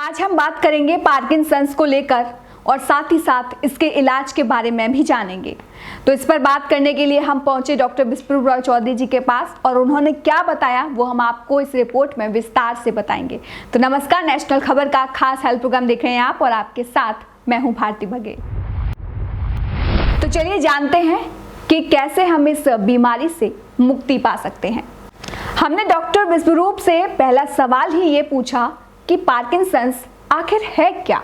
आज हम बात करेंगे पार्किंसंस को लेकर और साथ ही साथ इसके इलाज के बारे में भी जानेंगे। तो इस पर बात करने के लिए हम पहुंचे डॉक्टर विस्परूप रॉय चौधरी जी के पास और उन्होंने क्या बताया वो हम आपको इस रिपोर्ट में विस्तार से बताएंगे। तो नमस्कार, नेशनल खबर का खास हेल्थ प्रोग्राम देख रहे हैं आप और आपके साथ मैं हूं भारती बघेल। तो चलिए जानते हैं कि कैसे हम इस बीमारी से मुक्ति पा सकते हैं। हमने डॉक्टर विस्परूप से पहला सवाल ही ये पूछा कि पार्किंसंस आखिर है क्या।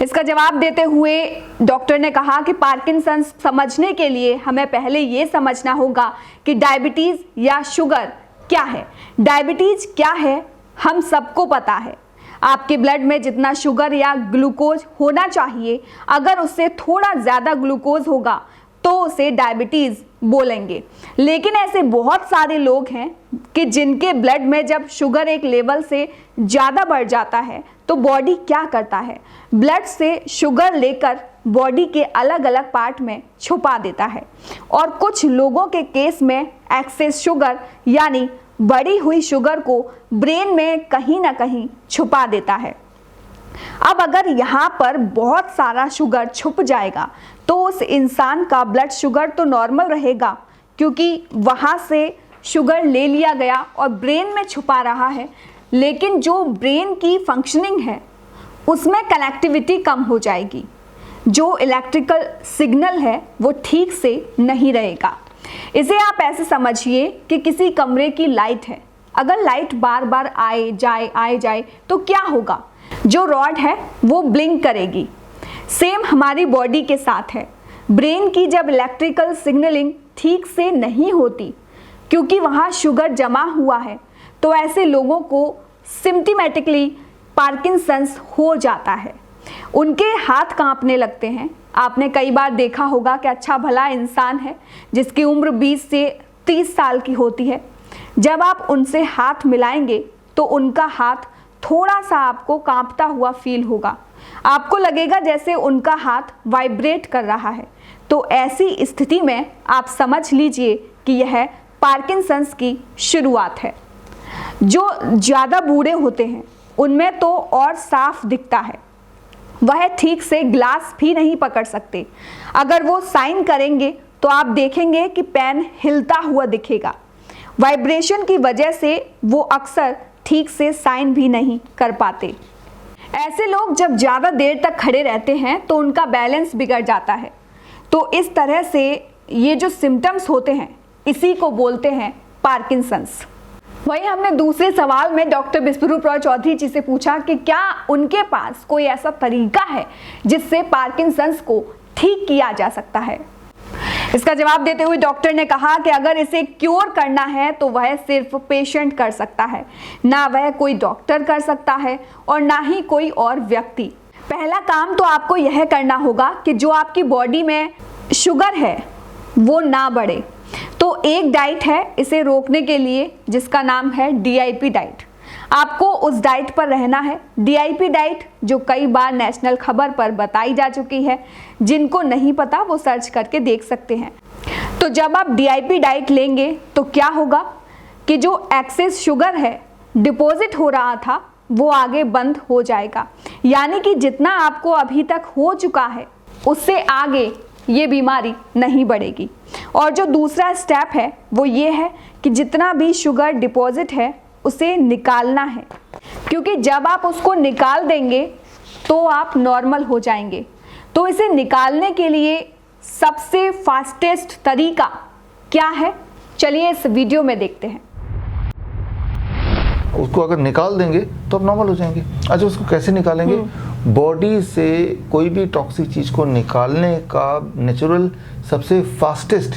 इसका जवाब देते हुए डॉक्टर ने कहा कि पार्किंसंस समझने के लिए हमें पहले ये समझना होगा कि डायबिटीज या शुगर क्या है। डायबिटीज क्या है हम सबको पता है। आपके ब्लड में जितना शुगर या ग्लूकोज होना चाहिए, अगर उससे थोड़ा ज़्यादा ग्लूकोज होगा तो उसे डायबिटीज़ बोलेंगे। लेकिन ऐसे बहुत सारे लोग हैं कि जिनके ब्लड में जब शुगर एक लेवल से ज़्यादा बढ़ जाता है तो बॉडी क्या करता है, ब्लड से शुगर लेकर बॉडी के अलग अलग पार्ट में छुपा देता है और कुछ लोगों के केस में एक्सेस शुगर यानी बढ़ी हुई शुगर को ब्रेन में कहीं ना कहीं छुपा देता है। अब अगर यहाँ पर बहुत सारा शुगर छुप जाएगा तो उस इंसान का ब्लड शुगर तो नॉर्मल रहेगा क्योंकि वहाँ से शुगर ले लिया गया और ब्रेन में छुपा रहा है, लेकिन जो ब्रेन की फंक्शनिंग है उसमें कनेक्टिविटी कम हो जाएगी, जो इलेक्ट्रिकल सिग्नल है वो ठीक से नहीं रहेगा। इसे आप ऐसे समझिए कि किसी कमरे की लाइट है, अगर लाइट बार बार आए जाए तो क्या होगा, जो रॉड है वो ब्लिंक करेगी। सेम हमारी बॉडी के साथ है। ब्रेन की जब इलेक्ट्रिकल सिग्नलिंग ठीक से नहीं होती क्योंकि वहाँ शुगर जमा हुआ है तो ऐसे लोगों को सिम्पटोमेटिकली पार्किंसंस हो जाता है। उनके हाथ कांपने लगते हैं। आपने कई बार देखा होगा कि अच्छा भला इंसान है जिसकी उम्र 20 से 30 साल की होती है, जब आप उनसे हाथ मिलाएंगे तो उनका हाथ थोड़ा सा आपको कांपता हुआ फील होगा, आपको लगेगा जैसे उनका हाथ वाइब्रेट कर रहा है। तो ऐसी स्थिति में आप समझ लीजिए कि यह पार्किंसंस की शुरुआत है। जो ज़्यादा बूढ़े होते हैं उनमें तो और साफ दिखता है, वह ठीक से ग्लास भी नहीं पकड़ सकते। अगर वो साइन करेंगे तो आप देखेंगे कि पेन हिलता हुआ दिखेगा। वाइब्रेशन की वजह से वो अक्सर ठीक से साइन भी नहीं कर पाते। ऐसे लोग जब ज़्यादा देर तक खड़े रहते हैं तो उनका बैलेंस बिगड़ जाता है। तो इस तरह से ये जो सिम्टम्स होते हैं इसी को बोलते हैं पार्किंसंस। वहीं हमने दूसरे सवाल में डॉक्टर विस्परूप रॉय चौधरी जी से पूछा कि क्या उनके पास कोई ऐसा तरीका है जिससे पार्किंसंस को ठीक किया जा सकता है। इसका जवाब देते हुए डॉक्टर ने कहा कि अगर इसे क्योर करना है तो वह सिर्फ पेशेंट कर सकता है, ना वह कोई डॉक्टर कर सकता है और ना ही कोई और व्यक्ति। पहला काम तो आपको यह करना होगा कि जो आपकी बॉडी में शुगर है वो ना बढ़े। तो एक डाइट है इसे रोकने के लिए जिसका नाम है DIP डाइट। आपको उस डाइट पर रहना है। DIP डाइट जो कई बार नेशनल खबर पर बताई जा चुकी है, जिनको नहीं पता वो सर्च करके देख सकते हैं। तो जब आप DIP डाइट लेंगे तो क्या होगा कि जो एक्सेस शुगर है डिपॉजिट हो रहा था वो आगे बंद हो जाएगा, यानी कि जितना आपको अभी तक हो चुका है उससे आगे ये बीमारी नहीं बढ़ेगी। और जो दूसरा स्टेप है वो ये है कि जितना भी शुगर डिपॉजिट है उसे निकालना है, क्योंकि जब आप उसको निकाल देंगे तो आप नॉर्मल हो जाएंगे। तो इसे निकालने के लिए सबसे फास्टेस्ट तरीका क्या है, चलिए इस वीडियो में देखते हैं। उसको अगर निकाल देंगे तो आप नॉर्मल हो जाएंगे। अच्छा, उसको कैसे निकालेंगे? बॉडी से कोई भी टॉक्सिक चीज़ को निकालने का नेचुरल सबसे फास्टेस्ट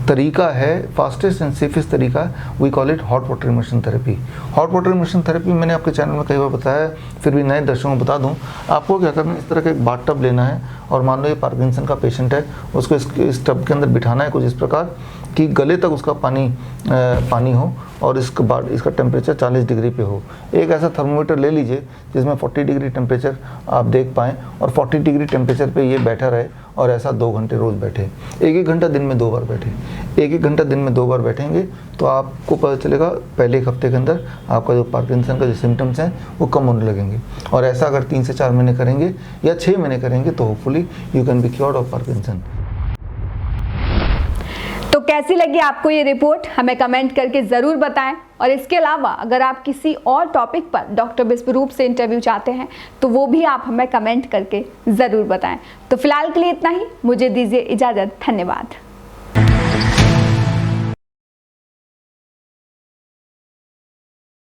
तरीका है, फास्टेस्ट एंड सेफेस्ट तरीका, we call it hot water immersion therapy. Hot water immersion therapy मैंने आपके चैनल में कई बार बताया है, फिर भी नए दर्शकों को बता दूं। आपको क्या करना है, इस तरह का एक बाथ टब लेना है और मान लो ये पार्किंसन का पेशेंट है, उसको इस टब के अंदर बिठाना है कुछ इस प्रकार कि गले तक उसका पानी हो और इसके बाद इसका टेम्परेचर 40 डिग्री पे हो। एक ऐसा थर्मोमीटर ले लीजिए जिसमें 40 डिग्री टेम्परेचर आप देख पाएँ और 40 डिग्री टेम्परेचर पे ये बैठा रहे और ऐसा 2 घंटे रोज़ बैठे। 1-1 घंटा दिन में 2 बार बैठे। 1-1 घंटा दिन में 2 बार बैठेंगे तो आपको पता चलेगा पहले 1 हफ्ते के अंदर आपका जो पार्किंसन का जो सिम्टम्स हैं वो कम होने लगेंगे। और ऐसा अगर 3 से 4 महीने करेंगे या 6 महीने करेंगे तो hopefully you can be cured of Parkinson. तो कैसी लगी आपको ये रिपोर्ट, हमें कमेंट करके ज़रूर बताएं। और इसके अलावा अगर आप किसी और टॉपिक पर डॉक्टर विश्वरूप से इंटरव्यू चाहते हैं तो वो भी आप हमें कमेंट करके ज़रूर बताएं। तो फिलहाल के लिए इतना ही, मुझे दीजिए इजाज़त। धन्यवाद।